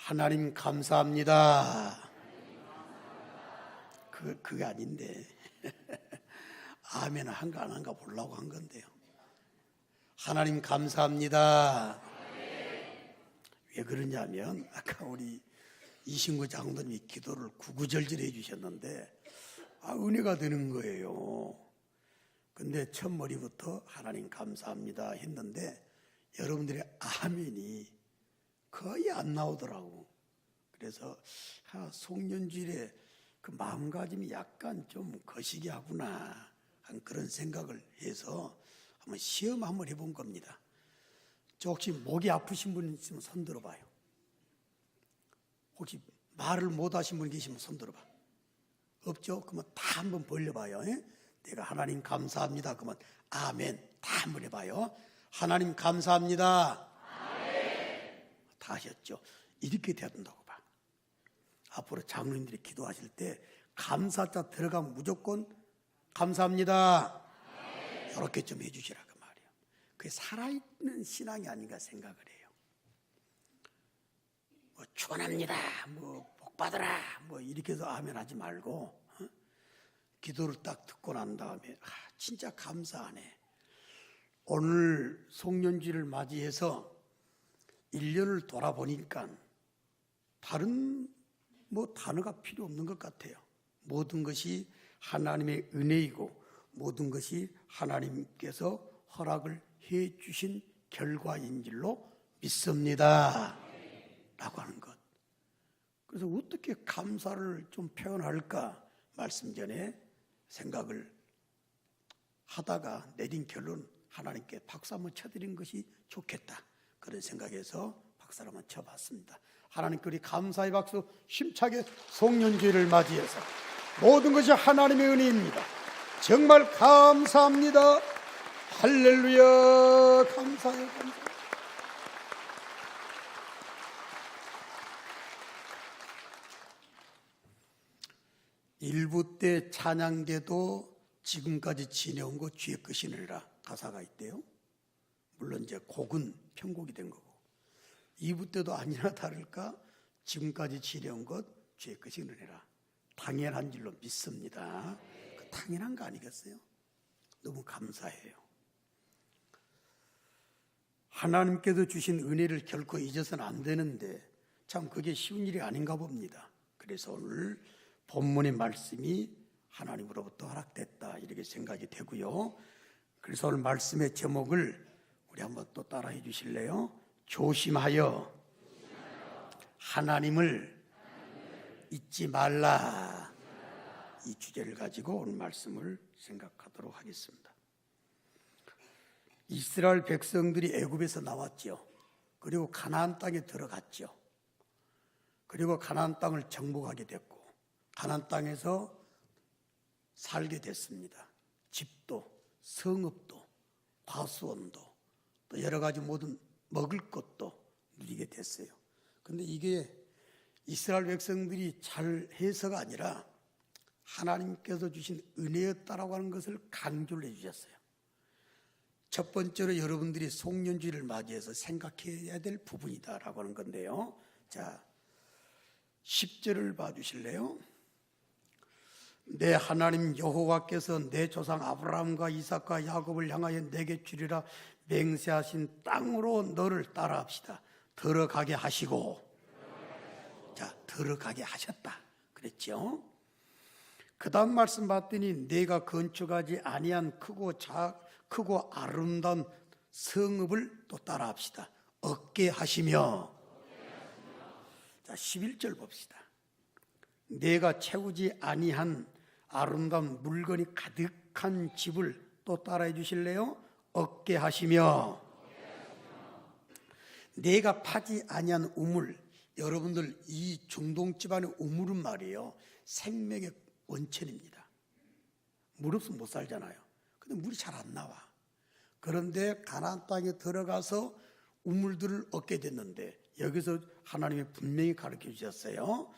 하나님 감사합니다. 그게 아닌데 아멘 한가 안 한가 보려고 한 건데요. 하나님 감사합니다. 왜 그러냐면 아까 우리 이신구 장로님이 기도를 구구절절 해주셨는데 은혜가 되는 거예요. 근데 첫머리부터 하나님 감사합니다 했는데 여러분들의 아멘이 거의 안 나오더라고. 그래서 송년주일에 그 마음가짐이 약간 좀 거시기하구나 한 그런 생각을 해서 한번 시험 한번 해본 겁니다. 저 혹시 목이 아프신 분 있으면 손 들어봐요. 혹시 말을 못 하신 분 계시면 손 들어봐. 없죠? 그러면 다 한번 벌려봐요. 내가 하나님 감사합니다. 그러면 아멘 다 한번 해봐요. 하나님 감사합니다. 아멘. 다 하셨죠? 이렇게 돼야 된다고 봐. 앞으로 장로님들이 기도하실 때 감사자 들어가면 무조건 감사합니다. 아멘. 이렇게 좀 해주시라 그 말이에요. 그게 살아있는 신앙이 아닌가 생각을 해요. 뭐 축원합니다. 뭐 복받으라. 뭐 이렇게 해서 아멘 하지 말고 기도를 딱 듣고 난 다음에 진짜 감사하네. 오늘 송년주를 맞이해서 1년을 돌아보니까 다른 단어가 필요 없는 것 같아요. 모든 것이 하나님의 은혜이고 모든 것이 하나님께서 허락을 해 주신 결과인 줄로 믿습니다 라고 하는 것. 그래서 어떻게 감사를 좀 표현할까 말씀 전에 생각을 하다가 내린 결론, 하나님께 박수 한번 쳐드리는 것이 좋겠다 그런 생각에서 박수를 한번 쳐봤습니다. 하나님께 우리 감사의 박수 힘차게 송년주일을 맞이해서 모든 것이 하나님의 은혜입니다. 정말 감사합니다. 할렐루야. 감사해요. 감사해요. 일부 때 찬양대도 지금까지 지내온 것 주의 것이니라 가사가 있대요. 물론 이제 곡은 편곡이 된 거고 2부 때도 아니나 다를까 지금까지 지내온 것 주의 것이니라 당연한 줄로 믿습니다. 그 당연한 거 아니겠어요? 너무 감사해요. 하나님께서 주신 은혜를 결코 잊어서는 안 되는데 참 그게 쉬운 일이 아닌가 봅니다. 그래서 오늘 본문의 말씀이 하나님으로부터 허락됐다 이렇게 생각이 되고요. 그래서 오늘 말씀의 제목을 우리 한번 또 따라해 주실래요? 조심하여 하나님을 잊지 말라. 이 주제를 가지고 오늘 말씀을 생각하도록 하겠습니다. 이스라엘 백성들이 애굽에서 나왔죠. 그리고 가나안 땅에 들어갔죠. 그리고 가나안 땅을 정복하게 됐고 가나안 땅에서 살게 됐습니다. 집도, 성읍도, 과수원도, 또 여러 가지 모든 먹을 것도 누리게 됐어요. 그런데 이게 이스라엘 백성들이 잘 해서가 아니라 하나님께서 주신 은혜였다라고 하는 것을 강조를 해주셨어요. 첫 번째로 여러분들이 송년주일을 맞이해서 생각해야 될 부분이다라고 하는 건데요. 자, 10절을 봐주실래요? 내 하나님 여호와께서 내 조상 아브라함과 이삭과 야곱을 향하여 내게 주리라 맹세하신 땅으로 너를 따라합시다. 들어가게 하시고, 자, 들어가게 하셨다 그랬죠. 그 다음 말씀 봤더니 내가 건축하지 아니한 크고 아름다운 성읍을 또 따라합시다. 얻게 하시며, 자, 11절 봅시다. 내가 채우지 아니한 아름다운 물건이 가득한 집을 또 따라해 주실래요? 얻게 하시며, 내가 파지 아니한 우물, 여러분들 이 중동 집안의 우물은 말이에요 생명의 원천입니다. 물 없으면 못 살잖아요. 근데 물이 잘 안 나와. 그런데 가나안 땅에 들어가서 우물들을 얻게 됐는데 여기서 하나님이 분명히 가르쳐 주셨어요.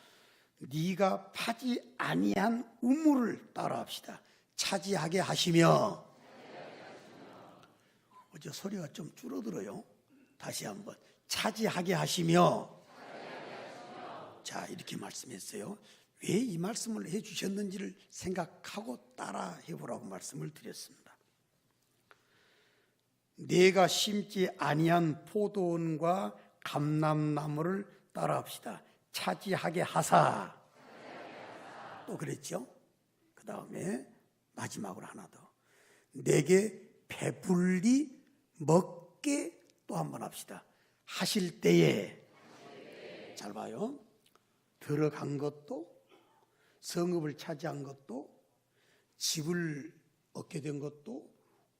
네가 파지 아니한 우물을 따라합시다. 차지하게 하시며. 어제 소리가 좀 줄어들어요. 다시 한번 차지하게 하시며. 자, 이렇게 말씀했어요. 왜 이 말씀을 해주셨는지를 생각하고 따라 해보라고 말씀을 드렸습니다. 내가 심지 아니한 포도원과 감람나무를 따라합시다. 차지하게 하사. 또 그랬죠. 그 다음에 마지막으로 하나 더. 내게 배불리 먹게 또 한번 합시다. 하실 때에. 잘 봐요. 들어간 것도, 성읍을 차지한 것도, 집을 얻게 된 것도,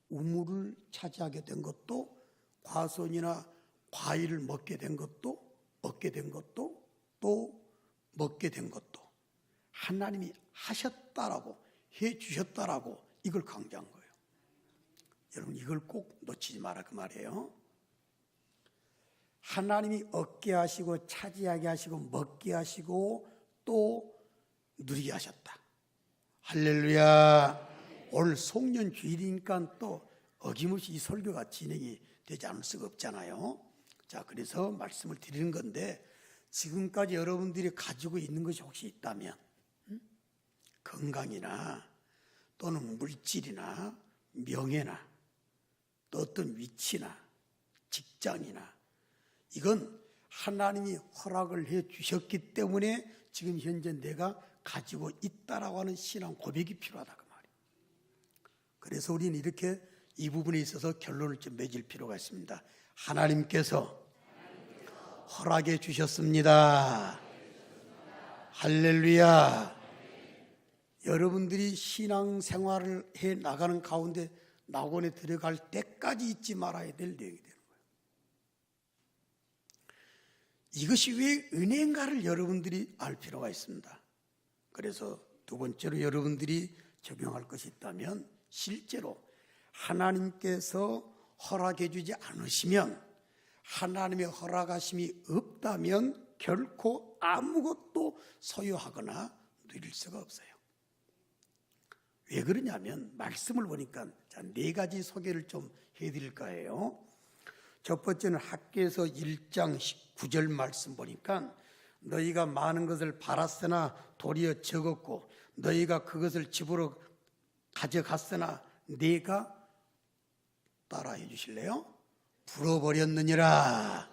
우물을 차지하게 된 것도, 과선이나 과일을 먹게 된 것도, 얻게 된 것도, 또 먹게 된 것도 하나님이 하셨다라고, 해 주셨다라고 이걸 강조한 거예요. 여러분, 이걸 꼭 놓치지 마라 그 말이에요. 하나님이 얻게 하시고 차지하게 하시고 먹게 하시고 또 누리게 하셨다. 할렐루야. 오늘 송년 주일이니까 또 어김없이 이 설교가 진행이 되지 않을 수가 없잖아요. 자, 그래서 말씀을 드리는 건데, 지금까지 여러분들이 가지고 있는 것이 혹시 있다면 건강이나 또는 물질이나 명예나 또 어떤 위치나 직장이나, 이건 하나님이 허락을 해 주셨기 때문에 지금 현재 내가 가지고 있다라고 하는 신앙 고백이 필요하다 그 말이에요. 그래서 우리는 이렇게 이 부분에 있어서 결론을 좀 맺을 필요가 있습니다. 하나님께서 허락해 주셨습니다. 할렐루야. 여러분들이 신앙생활을 해 나가는 가운데 낙원에 들어갈 때까지 잊지 말아야 될 내용이 되는 거예요. 이것이 왜 은혜인가를 여러분들이 알 필요가 있습니다. 그래서 두 번째로 여러분들이 적용할 것이 있다면, 실제로 하나님께서 허락해 주지 않으시면, 하나님의 허락하심이 없다면 결코 아무것도 소유하거나 누릴 수가 없어요. 왜 그러냐면 말씀을 보니까 네 가지 소개를 좀 해드릴 거예요. 첫 번째는 학개서 1장 19절 말씀 보니까, 너희가 많은 것을 팔았으나 도리어 적었고 너희가 그것을 집으로 가져갔으나 네가 따라해 주실래요? 불어버렸느니라.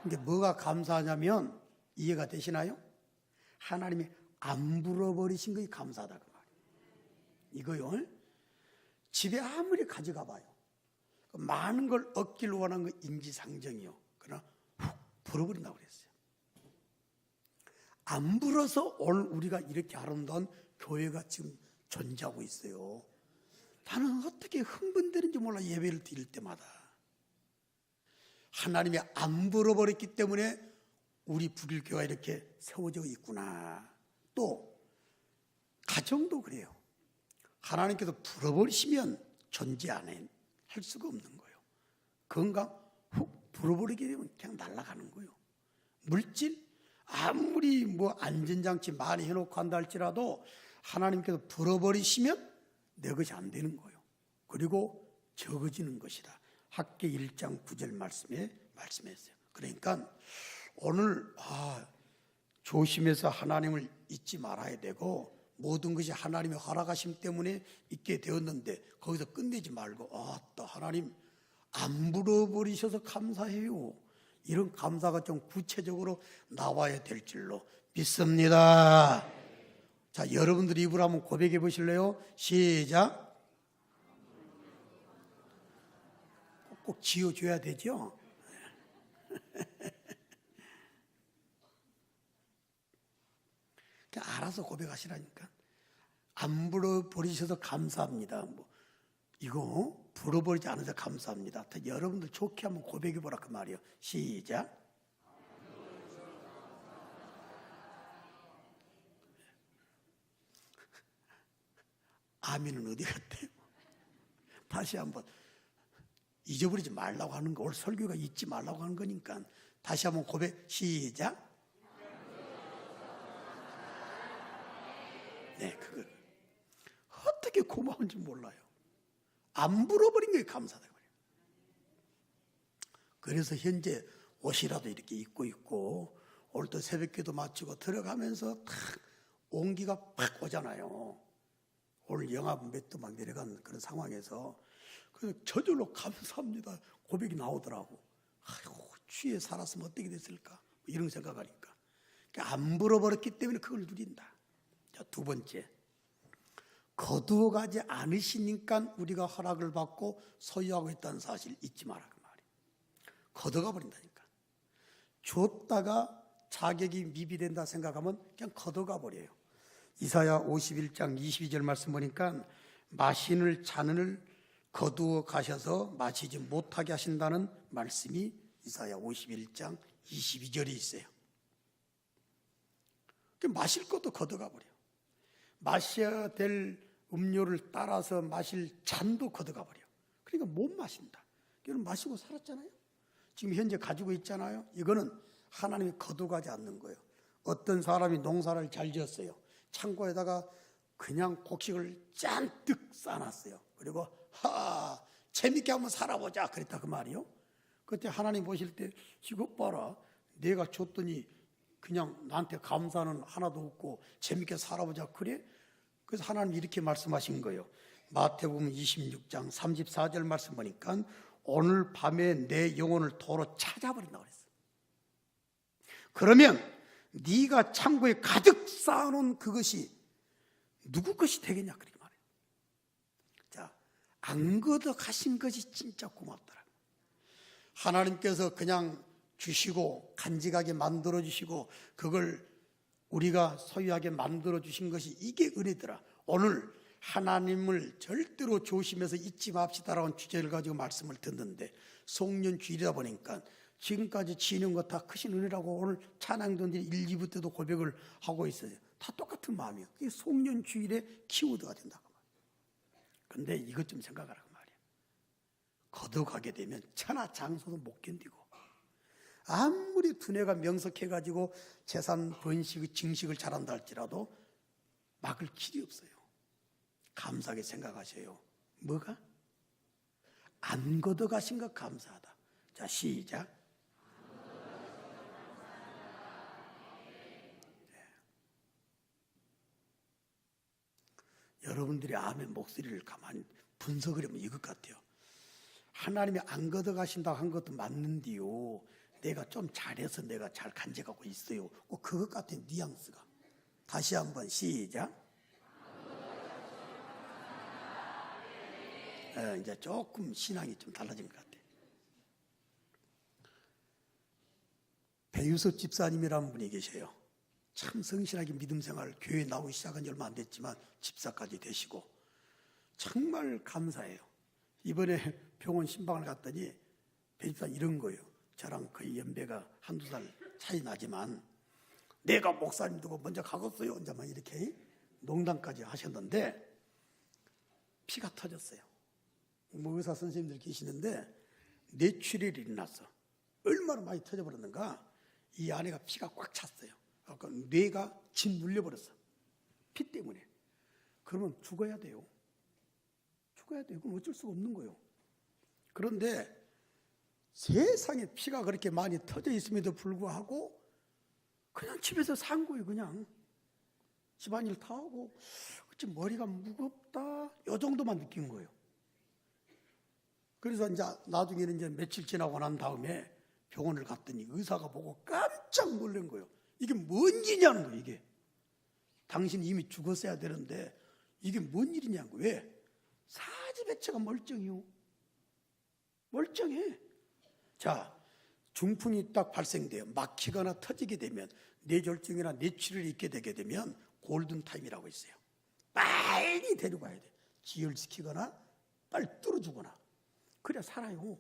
근데 뭐가 감사하냐면, 이해가 되시나요? 하나님이 안 불어버리신 것이 감사하다 그 말이에요. 이거요, 집에 아무리 가져가 봐요, 많은 걸 얻길 원하는 건 인지상정이요, 그러나 훅 불어버린다고 그랬어요. 안 불어서 오늘 우리가 이렇게 아름다운 교회가 지금 존재하고 있어요. 나는 어떻게 흥분되는지 몰라, 예배를 드릴 때마다. 하나님이 안 불어버렸기 때문에 우리 불교가 이렇게 세워져 있구나. 또 가정도 그래요. 하나님께서 불어버리시면 존재 안 할 수가 없는 거예요. 건강 훅 불어버리게 되면 그냥 날아가는 거예요. 물질 아무리 뭐 안전장치 많이 해놓고 한다 할지라도 하나님께서 불어버리시면 내 것이 안 되는 거예요. 그리고 적어지는 것이다. 학개 1장 9절 말씀에 말씀했어요. 그러니까 오늘 조심해서 하나님을 잊지 말아야 되고, 모든 것이 하나님의 허락하심 때문에 있게 되었는데 거기서 끝내지 말고, 또 하나님 안 불어버리셔서 감사해요, 이런 감사가 좀 구체적으로 나와야 될 줄로 믿습니다. 자, 여러분들이 입으로 한번 고백해 보실래요? 시작. 꼭 지어줘야 되죠. 그냥 알아서 고백하시라니까. 안 불어버리셔서 감사합니다. 이거 불어버리지 않아서 감사합니다. 여러분들 좋게 한번 고백해 보라 그 말이에요. 시작. 아멘은 어디 갔대요? 다시 한번. 잊어버리지 말라고 하는 거, 오늘 설교가 잊지 말라고 하는 거니까 다시 한번 고백. 시작. 네, 그걸 어떻게 고마운지 몰라요. 안 불어버린 게 감사하다 그래요. 그래서 현재 옷이라도 이렇게 입고 있고, 오늘도 새벽기도 마치고 들어가면서 탁 온기가 팍 오잖아요. 오늘 영하 몇 도 막 내려간 그런 상황에서 그래서 저절로 감사합니다 고백이 나오더라고. 아이고 주위에 살았으면 어떻게 됐을까 이런 생각하니까 안 불어버렸기 때문에 그걸 누린다. 자, 두 번째, 거두어가지 않으시니까 우리가 허락을 받고 소유하고 있다는 사실 잊지 마라 그 말이에요. 거둬가 버린다니까. 줬다가 자격이 미비된다 생각하면 그냥 거둬가 버려요. 이사야 51장 22절 말씀 보니까 마시는 잔을 거두어 가셔서 마시지 못하게 하신다는 말씀이 이사야 51장 22절에 있어요. 마실 것도 걷어가 버려. 마셔야 될 음료를 따라서 마실 잔도 걷어가 버려. 그러니까 못 마신다. 이건 마시고 살았잖아요. 지금 현재 가지고 있잖아요. 이거는 하나님이 거둬가지 않는 거예요. 어떤 사람이 농사를 잘 지었어요. 창고에다가 그냥 곡식을 잔뜩 쌓아놨어요. 그리고 재밌게 한번 살아보자 그랬다 그 말이요. 그때 하나님 보실 때 이거 봐라, 내가 줬더니 그냥 나한테 감사는 하나도 없고 재밌게 살아보자 그래? 그래서 하나님 이렇게 말씀하신 거예요. 마태복음 26장 34절 말씀 보니까 오늘 밤에 내 영혼을 도로 찾아버린다고 그랬어요. 그러면 네가 창고에 가득 쌓아놓은 그것이 누구 것이 되겠냐 그렇게 말해요. 자, 안 걷어 가신 것이 진짜 고맙더라. 하나님께서 그냥 주시고 간직하게 만들어 주시고 그걸 우리가 소유하게 만들어 주신 것이 이게 은혜더라. 오늘 하나님을 절대로 조심해서 잊지 맙시다라는 주제를 가지고 말씀을 듣는데 송년주일이다 보니까 지금까지 지는 거 다 크신 은혜라고 오늘 찬양단들이 1, 2부 때도 고백을 하고 있어요. 다 똑같은 마음이에요. 그게 송년주일의 키워드가 된다고 말이에요. 근데 이것 좀 생각하라고 말이에요. 거둬가게 되면 천하장소도 못 견디고 아무리 두뇌가 명석해가지고 재산 번식, 증식을 잘한다 할지라도 막을 길이 없어요. 감사하게 생각하세요. 뭐가? 안 걷어가신 것 감사하다. 자, 시작. 네. 여러분들이 아멘 목소리를 가만히 분석을 해보면 이것 같아요. 하나님이 안 걷어가신다고 한 것도 맞는데요, 내가 좀 잘해서 내가 잘 간직하고 있어요. 그것 같은 뉘앙스가. 다시 한번 시작. 이제 조금 신앙이 좀 달라진 것 같아요. 배유섭 집사님이라는 분이 계세요. 참 성실하게 믿음 생활, 교회 나오기 시작한 지 얼마 안 됐지만 집사까지 되시고 정말 감사해요. 이번에 병원 신방을 갔더니 배 집사 이런 거예요. 저랑 거의 연배가 한두 살 차이 나지만 내가 목사님 두고 먼저 가겠어요. 이제만 이렇게 농담까지 하셨는데 피가 터졌어요. 뭐 의사 선생님들 계시는데 뇌출혈이 일어났어. 얼마나 많이 터져버렸는가. 이 안에가 피가 꽉 찼어요. 그러니까 뇌가 짓눌려버렸어. 피 때문에. 그러면 죽어야 돼요. 죽어야 돼요. 그럼 어쩔 수가 없는 거예요. 그런데 세상에 피가 그렇게 많이 터져 있음에도 불구하고 그냥 집에서 산 거예요. 그냥 집안일 다 하고 어찌 머리가 무겁다 요 정도만 느낀 거예요. 그래서 이제 나중에는 이제 며칠 지나고 난 다음에 병원을 갔더니 의사가 보고 깜짝 놀란 거예요. 이게 뭔 일이냐는 거예요. 이게 당신 이미 죽었어야 되는데 이게 뭔 일이냐고. 왜? 사지배체가 멀쩡해요. 멀쩡해. 자, 중풍이 딱 발생돼요. 막히거나 터지게 되면 뇌졸중이나 뇌출혈이 있게 되게 되면 골든타임이라고 있어요. 빨리 데려가야 돼. 지혈시키거나 빨리 뚫어주거나 그래야 살아요.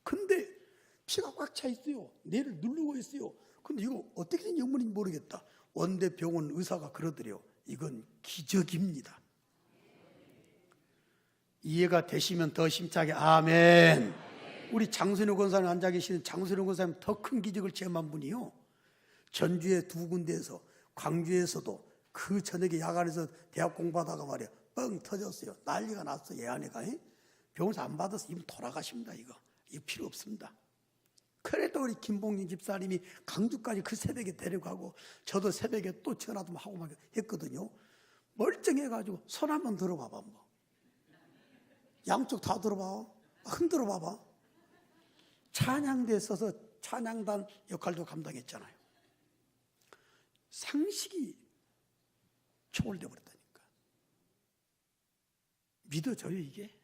근데 피가 꽉 차 있어요. 뇌를 누르고 있어요. 근데 이거 어떻게 된 영문인지 모르겠다. 원대병원 의사가 그러더래요. 이건 기적입니다. 이해가 되시면 더 심차게 아멘. 우리 장선우 권사님 앉아 계시는 장선우 권사님 더 큰 기적을 체험한 분이요. 전주에 두 군데에서 광주에서도 그 저녁에 야간에서 대학 공부하다가 말이야 뻥 터졌어요. 난리가 났어. 얘 아내가 병원에서 안 받아서 이미 돌아가십니다. 이거 필요 없습니다. 그래도 우리 김봉진 집사님이 강주까지 그 새벽에 데려가고 저도 새벽에 또 전화도 하고 막 했거든요. 멀쩡해가지고 손 한번 들어봐봐. 뭐. 양쪽 다 들어봐. 흔들어 봐봐. 찬양대에 서서 찬양단 역할도 감당했잖아요. 상식이 초월돼 버렸다니까. 믿어져요 이게?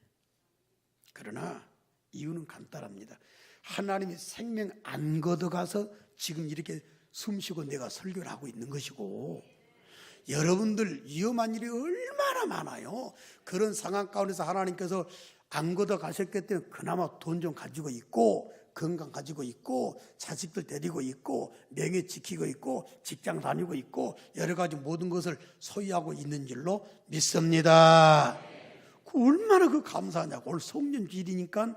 그러나 이유는 간단합니다. 하나님이 생명 안 걷어가서 지금 이렇게 숨쉬고 내가 설교를 하고 있는 것이고, 여러분들 위험한 일이 얼마나 많아요. 그런 상황 가운데서 하나님께서 안 걷어가셨기 때문에 그나마 돈 좀 가지고 있고 건강 가지고 있고 자식들 데리고 있고 명예 지키고 있고 직장 다니고 있고 여러 가지 모든 것을 소유하고 있는 줄로 믿습니다. 얼마나 그 감사하냐고. 오늘 성년주일이니까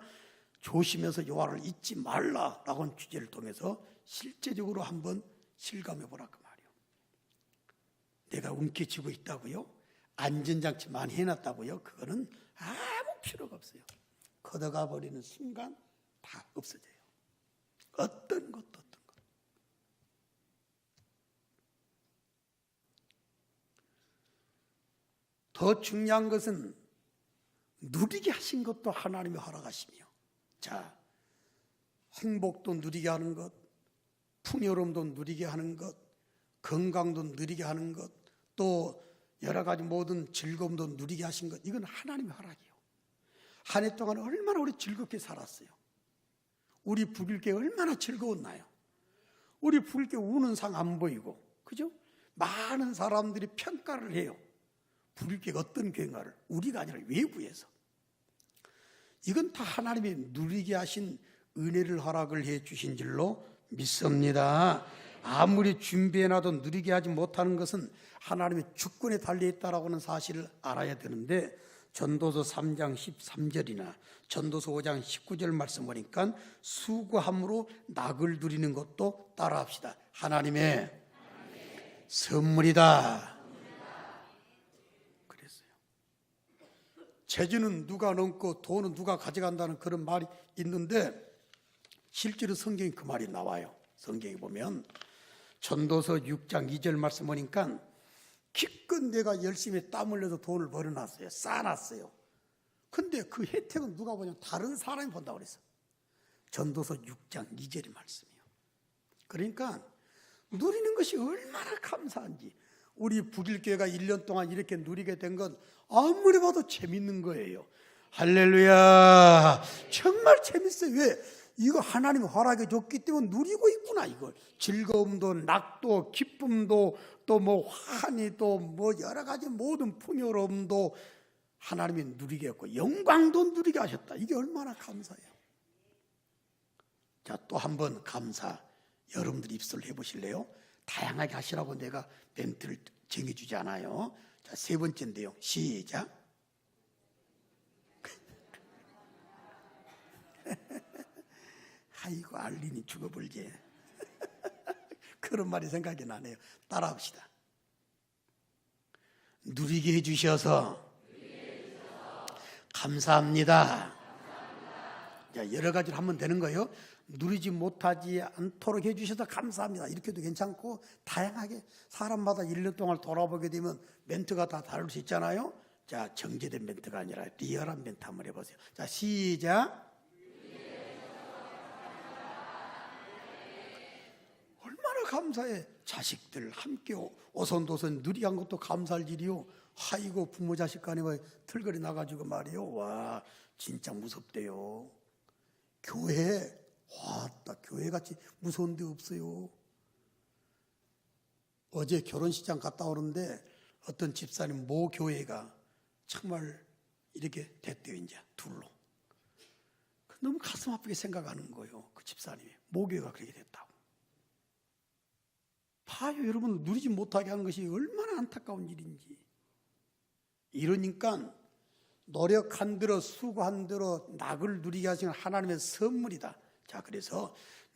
조심해서 여호와를 잊지 말라라고 하는 주제를 통해서 실제적으로 한번 실감해 보라 그 말이에요. 내가 움켜쥐고 있다고요? 안전장치 많이 해놨다고요? 그거는 아무 필요가 없어요. 걷어가 버리는 순간 다 없어져요. 어떤 것도 어떤 것. 더 중요한 것은 누리게 하신 것도 하나님이 허락하시며, 자, 행복도 누리게 하는 것, 풍요로움도 누리게 하는 것, 건강도 누리게 하는 것, 또 여러 가지 모든 즐거움도 누리게 하신 것, 이건 하나님의 허락이에요. 한 해 동안 얼마나 우리 즐겁게 살았어요. 우리 북일교회 얼마나 즐거웠나요? 우리 북일교회 우는 상 안 보이고, 그죠? 많은 사람들이 평가를 해요. 북일교회가 어떤 교회인가를, 우리가 아니라 외부에서. 이건 다 하나님이 누리게 하신 은혜를 허락을 해 주신 줄로 믿습니다. 아무리 준비해놔도 누리게 하지 못하는 것은 하나님의 주권에 달려있다라고 하는 사실을 알아야 되는데, 전도서 3장 13절이나 전도서 5장 19절 말씀 보니까 수고함으로 낙을 누리는 것도 따라합시다. 하나님의 선물이다. 그랬어요. 재주는 누가 넘고 돈은 누가 가져간다는 그런 말이 있는데, 실제로 성경에 그 말이 나와요. 성경에 보면 전도서 6장 2절 말씀 보니까 기껏 내가 열심히 땀 흘려서 돈을 벌어놨어요. 쌓아놨어요. 근데 그 혜택은 누가 보냐면 다른 사람이 본다고 그랬어. 전도서 6장 2절의 말씀이에요. 그러니까 누리는 것이 얼마나 감사한지. 우리 북일교회가 1년 동안 이렇게 누리게 된 건 아무리 봐도 재밌는 거예요. 할렐루야. 정말 재밌어요. 왜? 이거 하나님이 허락해 줬기 때문에 누리고 있구나. 이걸 즐거움도 낙도 기쁨도 또 뭐 환희도 뭐 여러 가지 모든 풍요로움도 하나님이 누리게 했고 영광도 누리게 하셨다. 이게 얼마나 감사해요. 자, 또 한번 감사 여러분들 입술 해보실래요? 다양하게 하시라고 내가 멘트를 정해주지 않아요. 자, 세 번째인데요. 시작. 아이고 알린이 죽어버리지. 그런 말이 생각이 나네요. 따라합시다. 누리게 해주셔서 감사합니다. 자, 여러 가지를 하면 되는 거예요. 누리지 못하지 않도록 해주셔서 감사합니다. 이렇게도 괜찮고, 다양하게 사람마다 1년 동안 돌아보게 되면 멘트가 다 다를 수 있잖아요. 자, 정제된 멘트가 아니라 리얼한 멘트 한번 해보세요. 자, 시작. 얼마나 감사해. 자식들 함께 오손도손 누리한 것도 감사할 일이요. 아이고 부모 자식 간에 털거리 나가지고 말이요. 와 진짜 무섭대요. 교회 왔다 교회같이 무서운 데 없어요. 어제 결혼식장 갔다 오는데 어떤 집사님 모 교회가 정말 이렇게 됐대요. 이제 둘로. 너무 가슴 아프게 생각하는 거예요. 그 집사님이 모 교회가 그렇게 됐다고. 봐요 여러분, 누리지 못하게 하는 것이 얼마나 안타까운 일인지. 이러니까 노력한 대로 수고한 대로 낙을 누리게 하신 하나님의 선물이다. 자, 그래서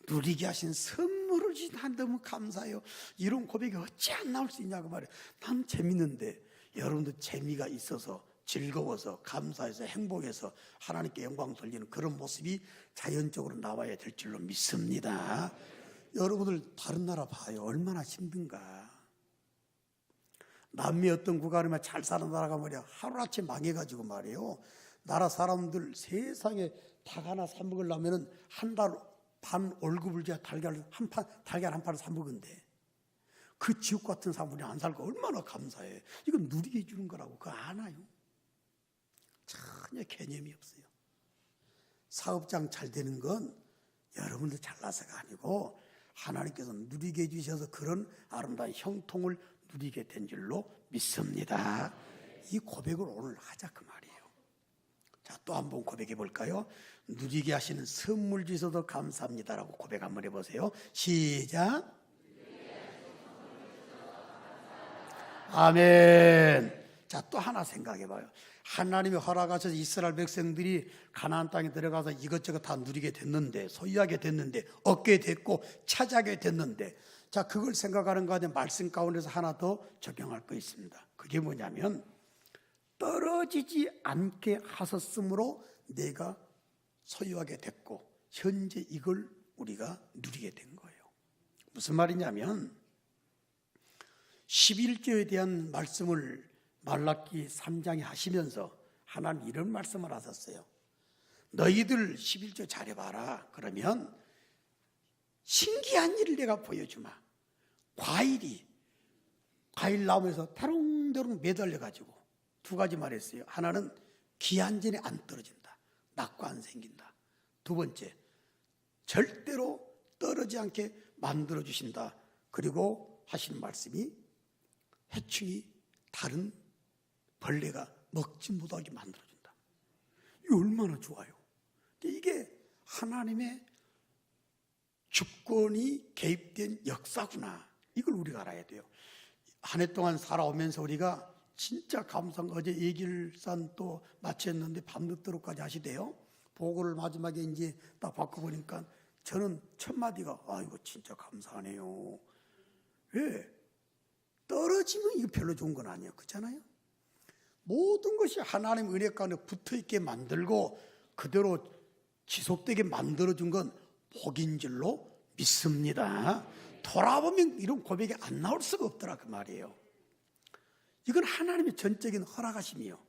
누리게 하신 선물을 주신 한 너무 감사해요. 이런 고백이 어찌 안 나올 수 있냐고 말이에요. 난 재밌는데 여러분도 재미가 있어서 즐거워서 감사해서 행복해서 하나님께 영광 돌리는 그런 모습이 자연적으로 나와야 될 줄로 믿습니다. 여러분들 다른 나라 봐요. 얼마나 힘든가. 남미 어떤 국가라면 잘 사는 나라가 말이야 하루아침에 망해가지고 말이에요. 나라 사람들 세상에 닭 하나 사 먹으려면 한 달 반 월급을 줘야 달걀 한 판을 사 먹은데 그 지옥 같은 사람들이 안 살고 얼마나 감사해. 이건 누리게 해주는 거라고 그거 아나요? 전혀 개념이 없어요. 사업장 잘 되는 건 여러분들 잘나서가 아니고 하나님께서 누리게 해주셔서 그런 아름다운 형통을 누리게 된 줄로 믿습니다. 이 고백을 오늘 하자 그 말이에요. 자, 또 한 번 고백해 볼까요? 누리게 하시는 선물 주셔서 감사합니다라고 고백 한번 해보세요. 시작. 아멘. 자, 또 하나 생각해 봐요. 하나님이 허락하셔서 이스라엘 백성들이 가나안 땅에 들어가서 이것저것 다 누리게 됐는데, 소유하게 됐는데, 얻게 됐고 차지하게 됐는데, 자, 그걸 생각하는 가운데 말씀 가운데서 하나 더 적용할 거 있습니다. 그게 뭐냐면 떨어지지 않게 하셨으므로 내가 소유하게 됐고 현재 이걸 우리가 누리게 된 거예요. 무슨 말이냐면 11조에 대한 말씀을 말라기 3장에 하시면서 하나님 이런 말씀을 하셨어요. 너희들 11조 잘해봐라. 그러면 신기한 일을 내가 보여주마. 과일 나무에서 대롱대롱 매달려가지고 두 가지 말했어요. 하나는 기한전에 안 떨어진다. 낙과 안 생긴다. 두 번째, 절대로 떨어지지 않게 만들어주신다. 그리고 하시는 말씀이 해충이 다른 벌레가 먹지 못하게 만들어준다. 이게 얼마나 좋아요. 근데 이게 하나님의 주권이 개입된 역사구나. 이걸 우리가 알아야 돼요. 한 해 동안 살아오면서 우리가 진짜 감사한 거. 어제 예길산 또 마쳤는데 밤늦도록까지 하시대요. 보고를 마지막에 이제 딱 바꿔보니까 저는 첫 마디가 이거 진짜 감사하네요. 왜? 떨어지면 이거 별로 좋은 건 아니에요. 그렇잖아요? 모든 것이 하나님 은혜 가운데 붙어있게 만들고 그대로 지속되게 만들어준 건 복인 줄로 믿습니다. 돌아보면 이런 고백이 안 나올 수가 없더라 그 말이에요. 이건 하나님의 전적인 허락하심이에요.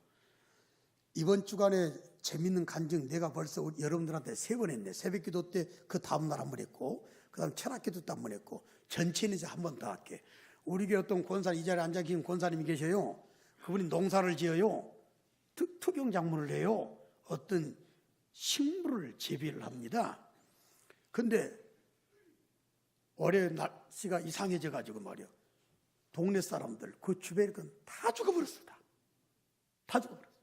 이번 주간에 재밌는 간증 내가 벌써 여러분들한테 3번 했네. 새벽기도 때 그 다음날 한 번 했고 그 다음 철학기도 때 한 번 했고 전체는 이제 한 번 더 할게. 우리 교회 어떤 권사님, 이 자리에 앉아 계신 권사님이 계셔요. 그분이 농사를 지어요. 투경 작물을 해요. 어떤 식물을 재배를 합니다. 근데 올해 날씨가 이상해져 가지고 말이야. 동네 사람들 그 주변에 다 죽어버렸어. 다 죽어버렸어.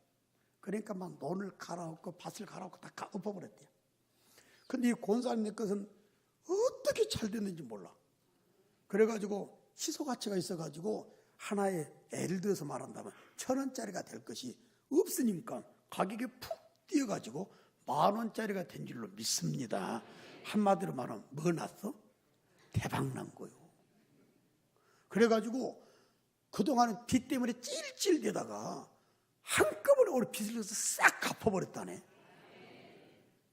그러니까 막 논을 갈아엎고 밭을 갈아엎고 다 엎어버렸대요. 근데 이 권사님 것은 어떻게 잘 됐는지 몰라. 그래가지고 희소 가치가 있어가지고 하나에 예를 들어서 말한다면 1,000원짜리가 될 것이 없으니까 가격이 푹 뛰어가지고 10,000원짜리가 된 줄로 믿습니다. 한마디로 말하면 뭐 났어? 대박 난 거요. 그래가지고 그동안은 빚 때문에 찔찔대다가 한꺼번에 오늘 빚을 내서 싹 갚아버렸다네.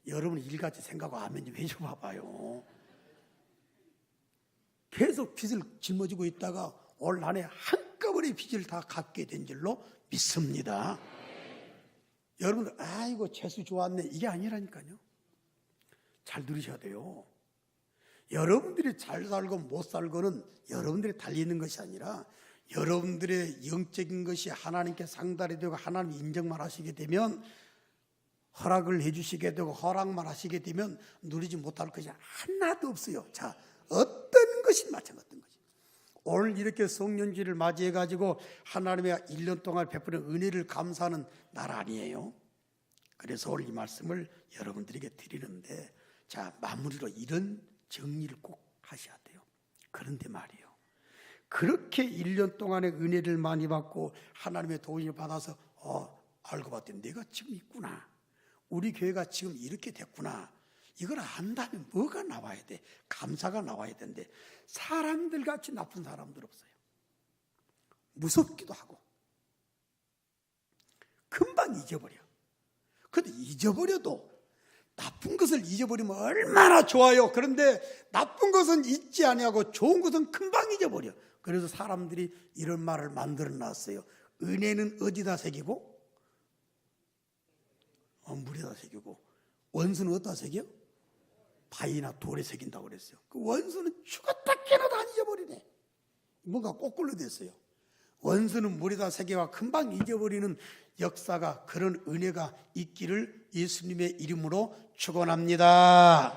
여러분 일같이 생각하고 아멘 좀 해줘 봐봐요. 계속 빚을 짊어지고 있다가 올 한해 한꺼번에 빚을 다 갚게 된 줄로 믿습니다. 여러분들 아이고 재수 좋았네 이게 아니라니까요. 잘 들으셔야 돼요. 여러분들이 잘 살고 못 살고는 여러분들이 달리는 것이 아니라 여러분들의 영적인 것이 하나님께 상달이 되고 하나님 인정만 하시게 되면 허락을 해주시게 되고 허락만 하시게 되면 누리지 못할 것이 하나도 없어요. 자, 어떤 것이 마찬가지인 것이. 오늘 이렇게 성년주를 맞이해가지고 하나님의 1년 동안 베푸는 은혜를 감사하는 날 아니에요. 그래서 오늘 이 말씀을 여러분들에게 드리는데 자, 마무리로 이런 정리를 꼭 하셔야 돼요. 그런데 말이에요. 그렇게 1년 동안의 은혜를 많이 받고 하나님의 도움을 받아서 알고 봤더니 내가 지금 있구나. 우리 교회가 지금 이렇게 됐구나. 이걸 안다면 뭐가 나와야 돼? 감사가 나와야 되는데 사람들 같이 나쁜 사람들 없어요. 무섭기도 하고 금방 잊어버려. 근데 잊어버려도 나쁜 것을 잊어버리면 얼마나 좋아요. 그런데 나쁜 것은 잊지 아니하고 좋은 것은 금방 잊어버려. 그래서 사람들이 이런 말을 만들어 놨어요. 은혜는 어디다 새기고? 물에다 새기고. 원수는 어디다 새겨? 바위나 돌에 새긴다고 그랬어요. 그 원수는 죽었다 깨어나도 안 잊어버리네. 뭔가 거꾸로 됐어요. 원수는 물에다 새겨와 금방 잊어버리는 역사가, 그런 은혜가 있기를 예수님의 이름으로 축원합니다.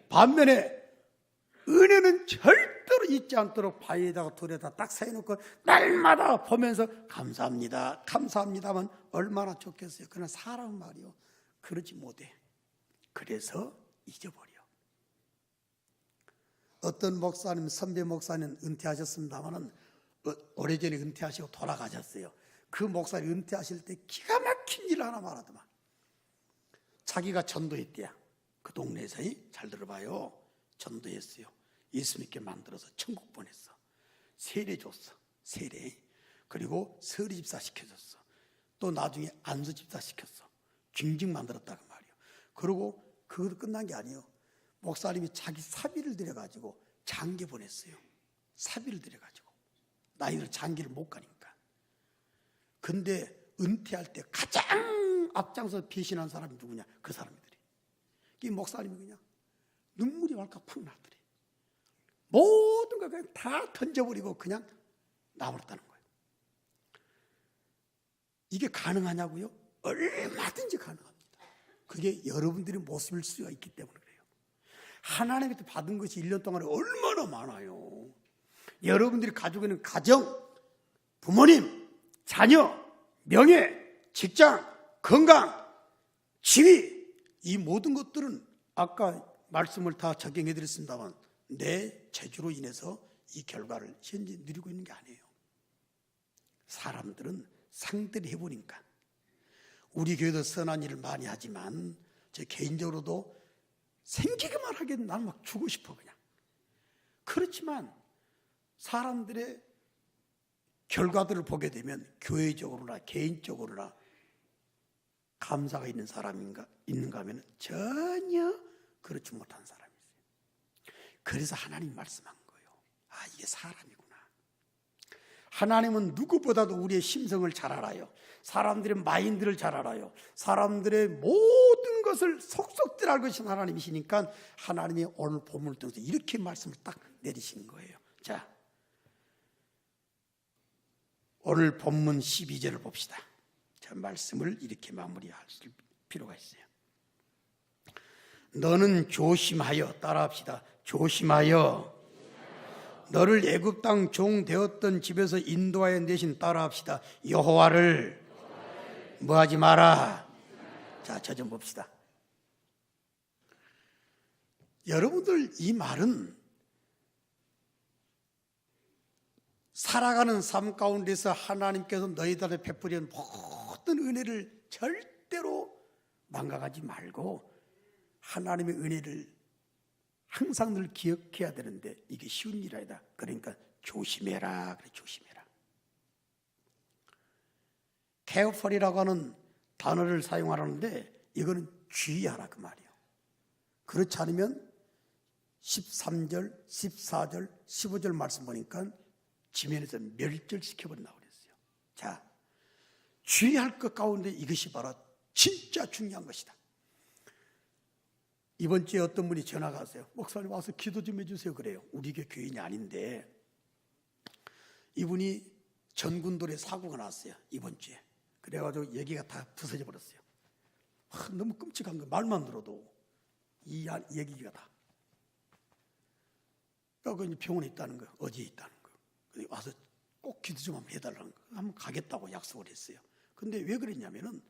반면에 은혜는 절대로 잊지 않도록 바위에다가 돌에다 딱 세워놓고 날마다 보면서 감사합니다, 감사합니다만 얼마나 좋겠어요. 그러나 사람은 말이요, 그러지 못해. 그래서 잊어버려. 어떤 목사님, 선배 목사님 은퇴하셨습니다마는 오래전에 은퇴하시고 돌아가셨어요. 그 목사님 은퇴하실 때 기가 막힌 일 하나 말하더만. 자기가 전도했대야. 그 동네에서. 잘 들어봐요. 전도했어요. 예수 믿게 만들어서 천국 보냈어. 세례 줬어. 세례. 그리고 서리 집사 시켜줬어. 또 나중에 안수 집사 시켰어. 징징 만들었다고 말이에요. 그리고 그것도 끝난 게 아니에요. 목사님이 자기 사비를 들여가지고 장계 보냈어요. 사비를 들여가지고. 나이를 장기를 못 가니까. 근데 은퇴할 때 가장 앞장서 배신한 사람이 누구냐? 그 사람들이. 이 목사님이 그냥 눈물이 왈칵 팍 나더래. 모든 걸 그냥 다 던져버리고 그냥 나버렸다는 거예요. 이게 가능하냐고요? 얼마든지 가능합니다. 그게 여러분들의 모습일 수가 있기 때문에 그래요. 하나님한테 받은 것이 1년 동안에 얼마나 많아요. 여러분들이 가지고 있는 가정, 부모님, 자녀, 명예, 직장, 건강, 지위, 이 모든 것들은 아까 말씀을 다 적용해 드렸습니다만 내 재주로 인해서 이 결과를 현재 누리고 있는 게 아니에요. 사람들은 상대를 해보니까. 우리 교회도 선한 일을 많이 하지만 제 개인적으로도 생기기만 하기엔 나는 막 주고 싶어 그냥. 그렇지만 사람들의 결과들을 보게 되면 교회적으로나 개인적으로나 감사가 있는 사람인가 있는가 하면 전혀 그렇지 못한 사람이 있어요. 그래서 하나님 말씀한 거예요. 아, 이게 사람이구나. 하나님은 누구보다도 우리의 심성을 잘 알아요. 사람들의 마인드를 잘 알아요. 사람들의 모든 것을 속속들 알고 계신 하나님이시니까 하나님이 오늘 본문을 통해서 이렇게 말씀을 딱 내리신 거예요. 자, 오늘 본문 12절을 봅시다. 저 말씀을 이렇게 마무리할 필요가 있어요. 너는 조심하여, 따라합시다. 조심하여 너를 애굽 땅 종 되었던 집에서 인도하여 내신, 따라합시다. 여호와를 뭐하지 마라. 자, 저 좀 봅시다. 여러분들 이 말은 살아가는 삶 가운데서 하나님께서 너희들에 베푸려는 모든 은혜를 절대로 망각하지 말고 하나님의 은혜를 항상 늘 기억해야 되는데 이게 쉬운 일이 아니다. 그러니까 조심해라. 그래, 조심해라. careful이라고 하는 단어를 사용하라는데 이거는 주의하라 그 말이에요. 그렇지 않으면 13절, 14절, 15절 말씀 보니까 지면에서 멸절시켜버린다고 그랬어요. 자, 주의할 것 가운데 이것이 바로 진짜 중요한 것이다. 이번 주에 어떤 분이 전화가 왔어요. 목사님 와서 기도 좀 해주세요. 그래요. 우리 교인이 아닌데 이분이 전군돌에 사고가 났어요. 이번 주에. 그래가지고 여기가 다 부서져 버렸어요. 너무 끔찍한 거. 말만 들어도 이 얘기가 다. 그러니까 병원에 있다는 거예요. 어디에 있다는 거예요. 와서 꼭 기도 좀 한번 해달라는 거예요. 한번 가겠다고 약속을 했어요. 근데 왜 그랬냐면은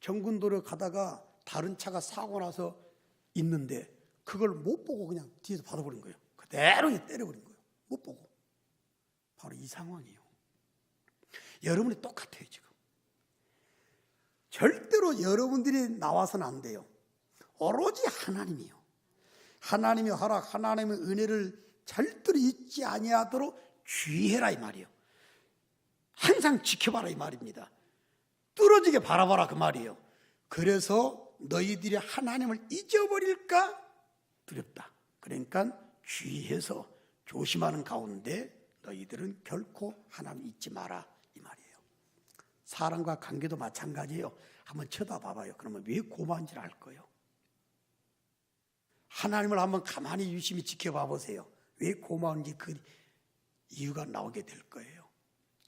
전군도로 가다가 다른 차가 사고 나서 있는데 그걸 못 보고 그냥 뒤에서 받아버린 거예요. 그대로 때려버린 거예요. 못 보고. 바로 이 상황이에요. 여러분이 똑같아요 지금. 절대로 여러분들이 나와서는 안 돼요. 오로지 하나님이요. 하나님의 허락, 하나님의 은혜를 절대로 잊지 아니하도록 주의해라 이 말이에요. 항상 지켜봐라 이 말입니다. 뚫어지게 바라봐라 그 말이에요. 그래서 너희들이 하나님을 잊어버릴까 두렵다. 그러니까 주의해서 조심하는 가운데 너희들은 결코 하나님 잊지 마라 이 말이에요. 사람과 관계도 마찬가지예요. 한번 쳐다봐봐요. 그러면 왜 고마운지를 알 거예요. 하나님을 한번 가만히 유심히 지켜봐 보세요. 왜 고마운지 그 이유가 나오게 될 거예요.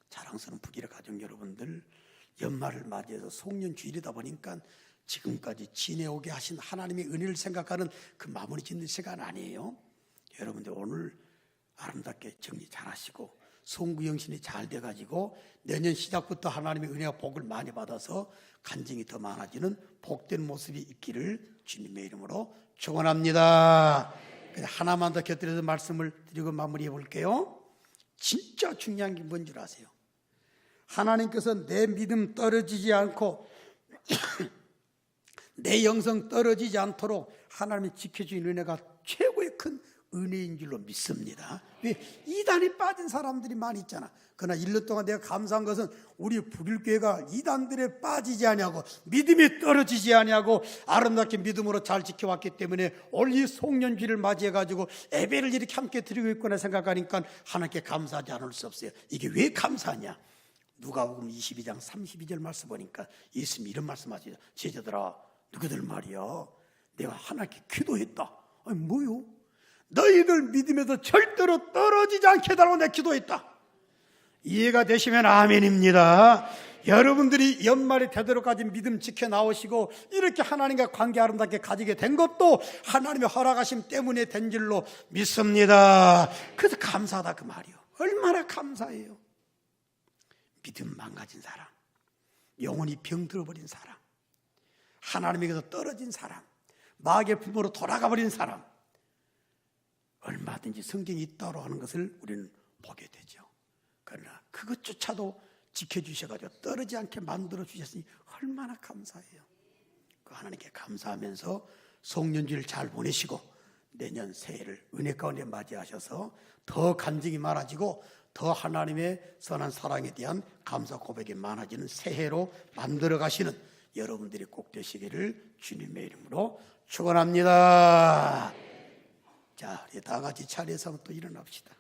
자랑스러운 북일의 가정 여러분들, 연말을 맞이해서 송년주일이다 보니까 지금까지 지내오게 하신 하나님의 은혜를 생각하는 그 마무리 짓는 시간 아니에요. 여러분들 오늘 아름답게 정리 잘 하시고 송구영신이 잘 돼가지고 내년 시작부터 하나님의 은혜와 복을 많이 받아서 간증이 더 많아지는 복된 모습이 있기를 주님의 이름으로 축원합니다. 하나만 더 곁들여서 말씀을 드리고 마무리해 볼게요. 진짜 중요한 게 뭔 줄 아세요? 하나님께서 내 믿음 떨어지지 않고 내 영성 떨어지지 않도록 하나님이 지켜주는 은혜가 최고의 큰 은혜인 줄로 믿습니다. 왜? 이단에 빠진 사람들이 많이 있잖아. 그러나 1년 동안 내가 감사한 것은 우리 북일교회가 이단들에 빠지지 아니하고 믿음이 떨어지지 아니하고 아름답게 믿음으로 잘 지켜왔기 때문에 올 이 송년주를 맞이해가지고 예배를 이렇게 함께 드리고 있구나 생각하니까 하나님께 감사하지 않을 수 없어요. 이게 왜 감사하냐? 누가복음 22장 32절 말씀 보니까 예수님이 이런 말씀하시죠. 제자들아, 너희들 말이야, 내가 하나님께 기도했다. 아니 뭐요? 너희들 믿음에서 절대로 떨어지지 않게 해달라고 내가 기도했다. 이해가 되시면 아멘입니다. 여러분들이 연말에 되도록까지 믿음 지켜 나오시고 이렇게 하나님과 관계 아름답게 가지게 된 것도 하나님의 허락하심 때문에 된 줄로 믿습니다. 그래서 감사하다 그 말이요. 얼마나 감사해요. 믿음 망가진 사람, 영혼이 병들어버린 사람, 하나님에게서 떨어진 사람, 마귀의 품으로 돌아가버린 사람, 얼마든지 성경이 있다고 하는 것을 우리는 보게 되죠. 그러나 그것조차도 지켜주셔가지고 떨어지지 않게 만들어주셨으니 얼마나 감사해요. 그 하나님께 감사하면서 송년주를 잘 보내시고 내년 새해를 은혜 가운데 맞이하셔서 더 간증이 많아지고 더 하나님의 선한 사랑에 대한 감사 고백이 많아지는 새해로 만들어 가시는 여러분들이 꼭 되시기를 주님의 이름으로 축원합니다. 자, 우리 다 같이 차례에서 또 일어납시다.